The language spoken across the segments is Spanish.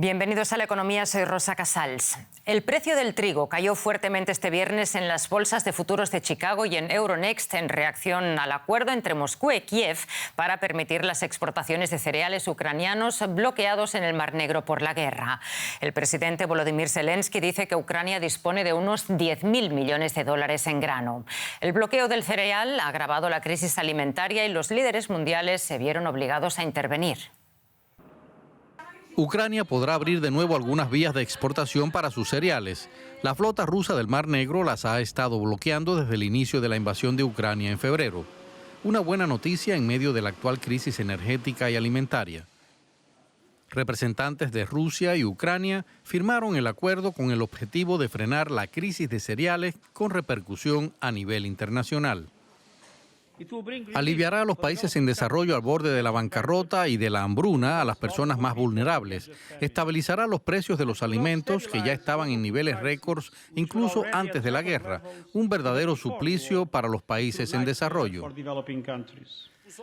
Bienvenidos a La Economía, soy Rosa Casals. El precio del trigo cayó fuertemente este viernes en las bolsas de futuros de Chicago y en Euronext en reacción al acuerdo entre Moscú y Kiev para permitir las exportaciones de cereales ucranianos bloqueados en el Mar Negro por la guerra. El presidente Volodymyr Zelensky dice que Ucrania dispone de unos 10.000 millones de dólares en grano. El bloqueo del cereal ha agravado la crisis alimentaria y los líderes mundiales se vieron obligados a intervenir. Ucrania podrá abrir de nuevo algunas vías de exportación para sus cereales. La flota rusa del Mar Negro las ha estado bloqueando desde el inicio de la invasión de Ucrania en febrero. Una buena noticia en medio de la actual crisis energética y alimentaria. Representantes de Rusia y Ucrania firmaron el acuerdo con el objetivo de frenar la crisis de cereales con repercusión a nivel internacional. Aliviará a los países en desarrollo al borde de la bancarrota y de la hambruna a las personas más vulnerables. Estabilizará los precios de los alimentos que ya estaban en niveles récords incluso antes de la guerra. Un verdadero suplicio para los países en desarrollo.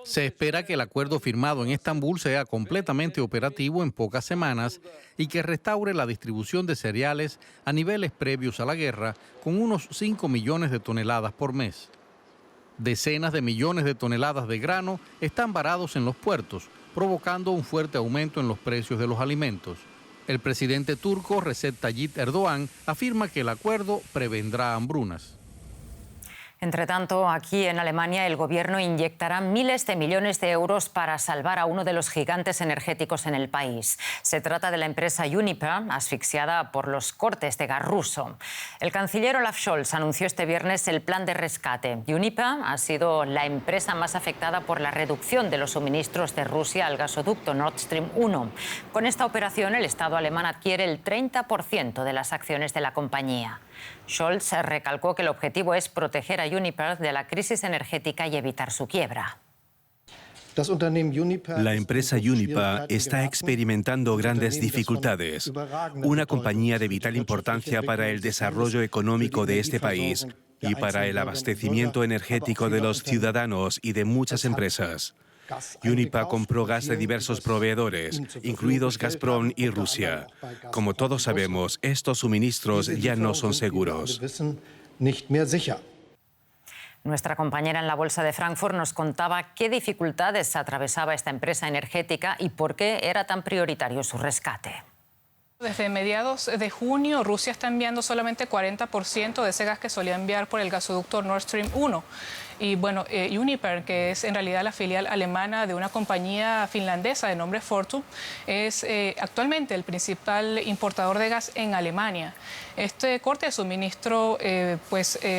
Se espera que el acuerdo firmado en Estambul sea completamente operativo en pocas semanas y que restaure la distribución de cereales a niveles previos a la guerra con unos 5 millones de toneladas por mes. Decenas de millones de toneladas de grano están varados en los puertos, provocando un fuerte aumento en los precios de los alimentos. El presidente turco Recep Tayyip Erdogan afirma que el acuerdo prevendrá hambrunas. Entre tanto, aquí en Alemania el gobierno inyectará miles de millones de euros para salvar a uno de los gigantes energéticos en el país. Se trata de la empresa Uniper, asfixiada por los cortes de gas ruso. El canciller Olaf Scholz anunció este viernes el plan de rescate. Uniper ha sido la empresa más afectada por la reducción de los suministros de Rusia al gasoducto Nord Stream 1. Con esta operación, el Estado alemán adquiere el 30% de las acciones de la compañía. Scholz recalcó que el objetivo es proteger a Uniper de la crisis energética y evitar su quiebra. La empresa Uniper está experimentando grandes dificultades. Una compañía de vital importancia para el desarrollo económico de este país y para el abastecimiento energético de los ciudadanos y de muchas empresas. Uniper compró gas de diversos proveedores, incluidos Gazprom y Rusia. Como todos sabemos, estos suministros ya no son seguros. Nuestra compañera en la Bolsa de Frankfurt nos contaba qué dificultades atravesaba esta empresa energética y por qué era tan prioritario su rescate. Desde mediados de junio, Rusia está enviando solamente 40% de ese gas que solía enviar por el gasoducto Nord Stream 1. Y bueno, Uniper, que es en realidad la filial alemana de una compañía finlandesa de nombre Fortum, es actualmente el principal importador de gas en Alemania. Este corte de suministro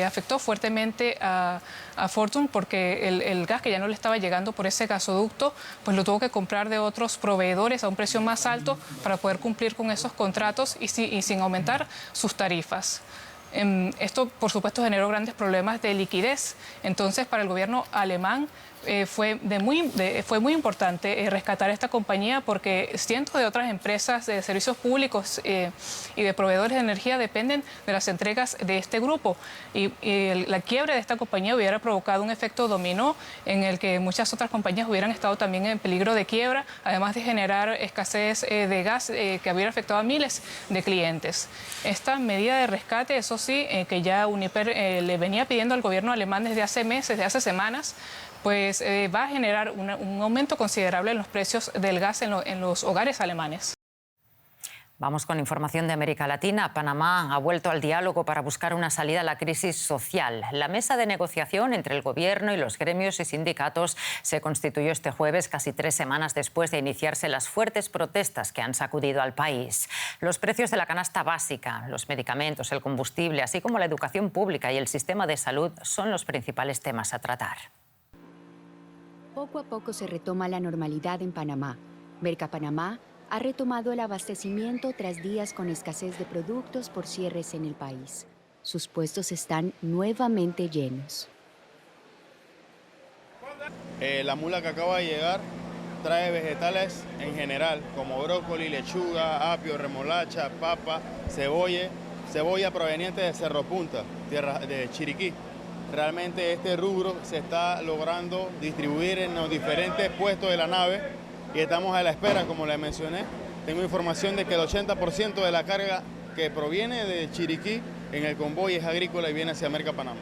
afectó fuertemente a Fortum porque el gas que ya no le estaba llegando por ese gasoducto, pues lo tuvo que comprar de otros proveedores a un precio más alto para poder cumplir con esos contratos y sin aumentar sus tarifas. Esto, por supuesto, generó grandes problemas de liquidez. Entonces, para el gobierno alemán fue muy importante rescatar esta compañía porque cientos de otras empresas de servicios públicos y de proveedores de energía dependen de las entregas de este grupo. Y la quiebra de esta compañía hubiera provocado un efecto dominó en el que muchas otras compañías hubieran estado también en peligro de quiebra, además de generar escasez de gas que hubiera afectado a miles de clientes. Esta medida de rescate, eso sí, que ya Uniper le venía pidiendo al gobierno alemán desde hace meses, desde hace semanas, pues va a generar un aumento considerable en los precios del gas en los hogares alemanes. Vamos con información de América Latina. Panamá ha vuelto al diálogo para buscar una salida a la crisis social. La mesa de negociación entre el gobierno y los gremios y sindicatos se constituyó este jueves, casi 3 semanas después de iniciarse las fuertes protestas que han sacudido al país. Los precios de la canasta básica, los medicamentos, el combustible, así como la educación pública y el sistema de salud son los principales temas a tratar. Poco a poco se retoma la normalidad en Panamá. Mercapanamá ha retomado el abastecimiento tras días con escasez de productos por cierres en el país. Sus puestos están nuevamente llenos. La mula que acaba de llegar trae vegetales en general, como brócoli, lechuga, apio, remolacha, papa, cebolla proveniente de Cerro Punta, tierra de Chiriquí. Realmente este rubro se está logrando distribuir en los diferentes puestos de la nave y estamos a la espera, como les mencioné, tengo información de que el 80% de la carga que proviene de Chiriquí en el convoy es agrícola y viene hacia Merca-Panamá.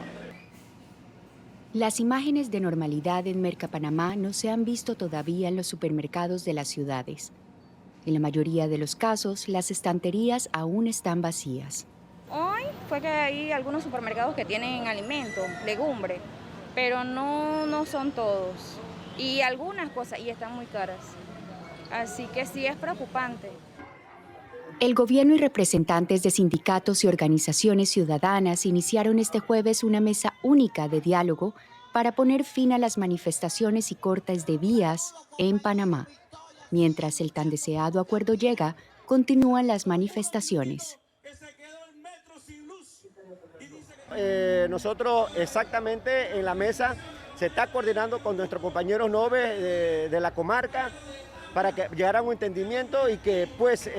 Las imágenes de normalidad en Merca-Panamá no se han visto todavía en los supermercados de las ciudades. En la mayoría de los casos, las estanterías aún están vacías. Hoy fue que hay algunos supermercados que tienen alimentos, legumbres, pero no son todos. Y algunas cosas, y están muy caras. Así que sí es preocupante. El gobierno y representantes de sindicatos y organizaciones ciudadanas iniciaron este jueves una mesa única de diálogo para poner fin a las manifestaciones y cortes de vías en Panamá. Mientras el tan deseado acuerdo llega, continúan las manifestaciones. Nosotros exactamente en la mesa se está coordinando con nuestros compañeros NOVE de la comarca para que llegara a un entendimiento y que pues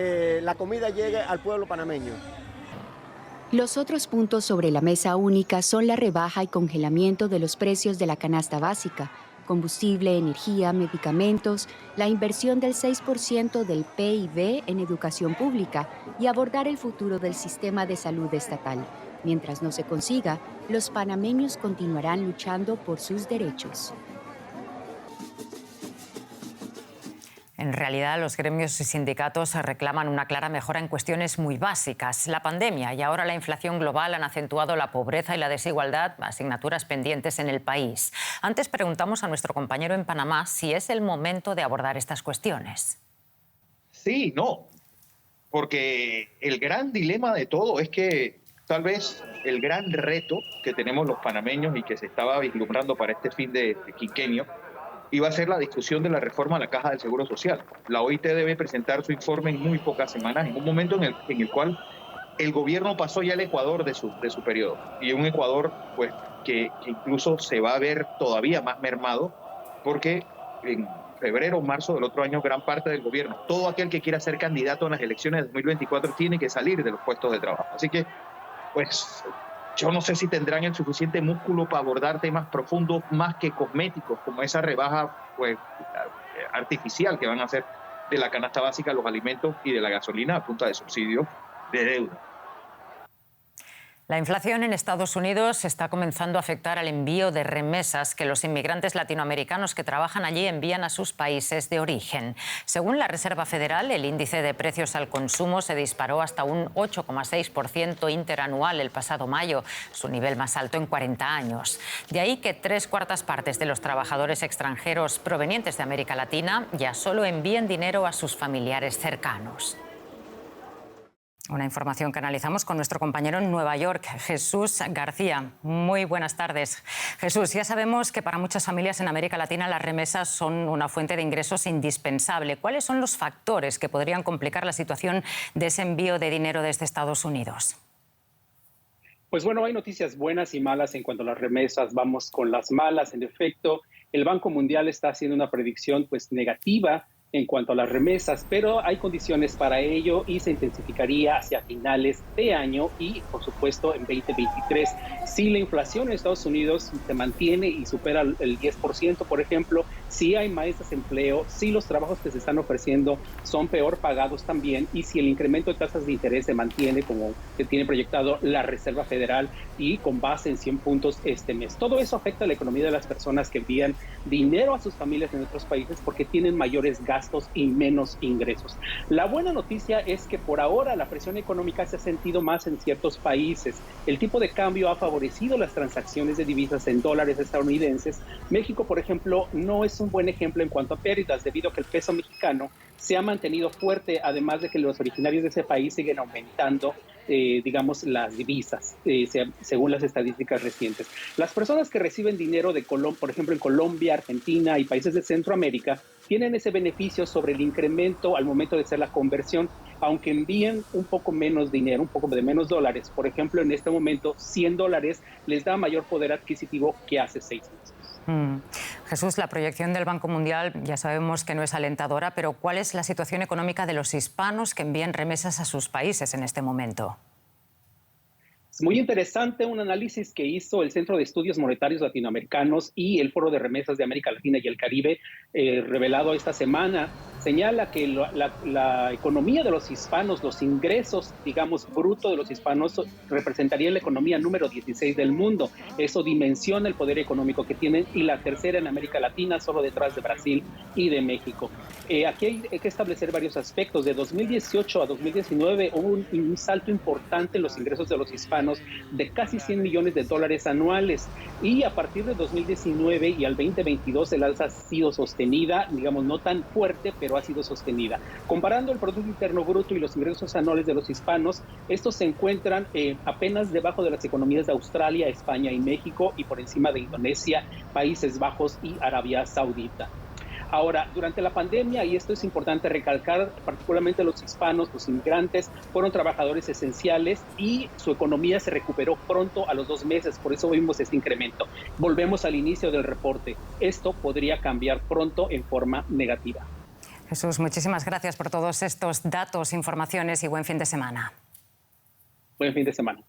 la comida llegue al pueblo panameño. Los otros puntos sobre la mesa única son la rebaja y congelamiento de los precios de la canasta básica, combustible, energía, medicamentos, la inversión del 6% del PIB en educación pública y abordar el futuro del sistema de salud estatal. Mientras no se consiga, los panameños continuarán luchando por sus derechos. En realidad, los gremios y sindicatos reclaman una clara mejora en cuestiones muy básicas. La pandemia y ahora la inflación global han acentuado la pobreza y la desigualdad, asignaturas pendientes en el país. Antes preguntamos a nuestro compañero en Panamá si es el momento de abordar estas cuestiones. Sí, no, porque el gran dilema de todo es que tal vez el gran reto que tenemos los panameños y que se estaba vislumbrando para este fin de quinquenio iba a ser la discusión de la reforma a la Caja del Seguro Social. La OIT debe presentar su informe en muy pocas semanas, en un momento en el cual el gobierno pasó ya el Ecuador de su periodo, y un Ecuador pues, que incluso se va a ver todavía más mermado, porque en febrero o marzo del otro año gran parte del gobierno, todo aquel que quiera ser candidato en las elecciones de 2024 tiene que salir de los puestos de trabajo. Así que, pues, yo no sé si tendrán el suficiente músculo para abordar temas profundos más que cosméticos, como esa rebaja pues, artificial que van a hacer de la canasta básica, los alimentos y de la gasolina a punta de subsidios de deuda. La inflación en Estados Unidos está comenzando a afectar al envío de remesas que los inmigrantes latinoamericanos que trabajan allí envían a sus países de origen. Según la Reserva Federal, el índice de precios al consumo se disparó hasta un 8,6% interanual el pasado mayo, su nivel más alto en 40 años. De ahí que 3/4 partes de los trabajadores extranjeros provenientes de América Latina ya solo envíen dinero a sus familiares cercanos. Una información que analizamos con nuestro compañero en Nueva York, Jesús García. Muy buenas tardes. Jesús, ya sabemos que para muchas familias en América Latina las remesas son una fuente de ingresos indispensable. ¿Cuáles son los factores que podrían complicar la situación de ese envío de dinero desde Estados Unidos? Pues bueno, hay noticias buenas y malas en cuanto a las remesas. Vamos con las malas. En efecto, el Banco Mundial está haciendo una predicción pues negativa en cuanto a las remesas, pero hay condiciones para ello y se intensificaría hacia finales de año y, por supuesto, en 2023. Si la inflación en Estados Unidos se mantiene y supera el 10%, por ejemplo, si hay más desempleo, si los trabajos que se están ofreciendo son peor pagados también y si el incremento de tasas de interés se mantiene como que tiene proyectado la Reserva Federal y con base en 100 puntos este mes. Todo eso afecta a la economía de las personas que envían dinero a sus familias en otros países porque tienen mayores gastos y menos ingresos. La buena noticia es que por ahora la presión económica se ha sentido más en ciertos países. El tipo de cambio ha favorecido las transacciones de divisas en dólares estadounidenses. México, por ejemplo, no es un buen ejemplo en cuanto a pérdidas debido a que el peso mexicano se ha mantenido fuerte, además de que los originarios de ese país siguen aumentando digamos, las divisas, según las estadísticas recientes. Las personas que reciben dinero de Colombia, por ejemplo, en Colombia, Argentina y países de Centroamérica, tienen ese beneficio sobre el incremento al momento de hacer la conversión, aunque envíen un poco menos dinero, un poco de menos dólares. Por ejemplo, en este momento, $100 les da mayor poder adquisitivo que hace 6 meses. Jesús, la proyección del Banco Mundial ya sabemos que no es alentadora, pero ¿cuál es la situación económica de los hispanos que envían remesas a sus países en este momento? Es muy interesante un análisis que hizo el Centro de Estudios Monetarios Latinoamericanos y el Foro de Remesas de América Latina y el Caribe, revelado esta semana, señala que la economía de los hispanos, los ingresos, digamos, brutos de los hispanos, representaría la economía número 16 del mundo. Eso dimensiona el poder económico que tienen, y la tercera en América Latina, solo detrás de Brasil y de México. Aquí hay que establecer varios aspectos. De 2018 a 2019 hubo un salto importante en los ingresos de los hispanos de casi $100 millones anuales, y a partir de 2019 y al 2022 el alza ha sido sostenida, digamos, no tan fuerte, pero ha sido sostenida. Comparando el Producto Interno Bruto y los ingresos anuales de los hispanos, estos se encuentran apenas debajo de las economías de Australia, España y México, y por encima de Indonesia, Países Bajos y Arabia Saudita. Ahora, durante la pandemia, y esto es importante recalcar, particularmente los hispanos, los inmigrantes, fueron trabajadores esenciales y su economía se recuperó pronto a los 2 meses, por eso vimos este incremento. Volvemos al inicio del reporte. Esto podría cambiar pronto en forma negativa. Jesús, muchísimas gracias por todos estos datos, informaciones y buen fin de semana. Buen fin de semana.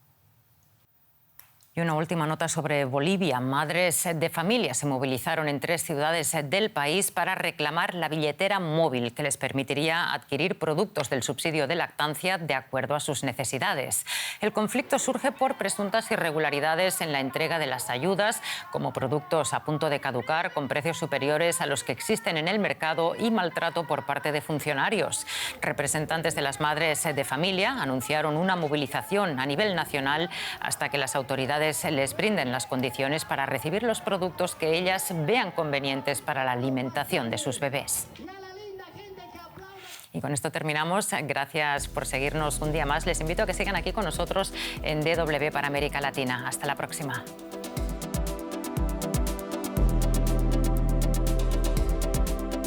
Y una última nota sobre Bolivia. Madres de familia se movilizaron en 3 ciudades del país para reclamar la billetera móvil que les permitiría adquirir productos del subsidio de lactancia de acuerdo a sus necesidades. El conflicto surge por presuntas irregularidades en la entrega de las ayudas, como productos a punto de caducar con precios superiores a los que existen en el mercado y maltrato por parte de funcionarios. Representantes de las madres de familia anunciaron una movilización a nivel nacional hasta que las autoridades les brinden las condiciones para recibir los productos que ellas vean convenientes para la alimentación de sus bebés. Y con esto terminamos. Gracias por seguirnos un día más. Les invito a que sigan aquí con nosotros en DW para América Latina. Hasta la próxima.